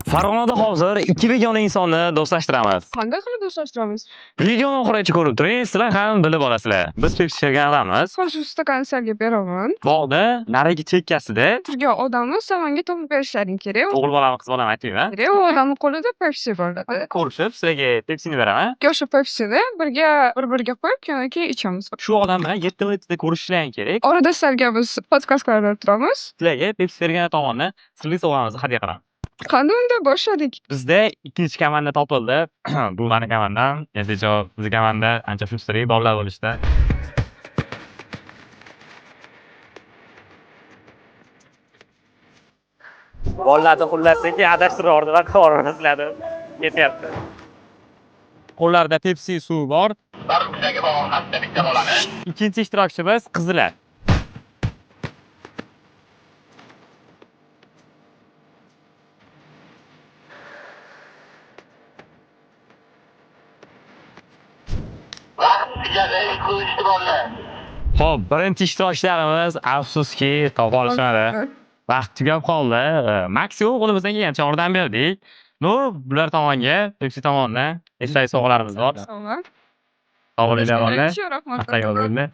Farg'onada hozir ikki begona insonni do'stlashtiramiz. Qanday qilib do'stlashtiramiz? Videoni oxirigacha ko'rib turing, sizlar ham bilib olasizlar. Biz Pepsi she'rganamiz. Hozir stakan salga beraman. Bog'da narigi chekkasida Turgan odamni samonga topib berishlaring kerak. o'g'il bolami, qiz bolami aytmayman. Kerak, u odamni qo'lida Pepsi bo'ladi. Ko'rishib, sizlarga Pepsini beraman. O'sha Pepsini bir-biriga qo'yib, keyin ichamiz. Shu odam bilan yetti ko'rishishlaring kerak. Orada salga biz podkast qilib turamiz. Sizlarga Pepsi bergan tomonni sirli sovg'amizni hadya qilaman. Qanday unda boshladik? Bizda ikkinchi komanda topildi. Bu mani komandam. Natijo bizning komanda ancha fustrli bolalar bo'lishdi. Bolalarni xullasiki adashtirib yubordilar, qo'rg'ini siladi. Ketyapti. Qo'llarida Pepsi suv bor. Ikkinchi ishtirokchimiz qizlar. Xo'p, birinchi ishtirokchilarimiz afsuski topa olishmadi. Vaqt tugab qoldi. Maksimum qo'limizdan kelgancha yordam berdik. Bular tomonga, Pepsi tomonidan esdalik sovg'alarimiz bor. Sog'lar. Sog' bo'linglar, bolalar. Rahmat. Haqqaga bo'linglar.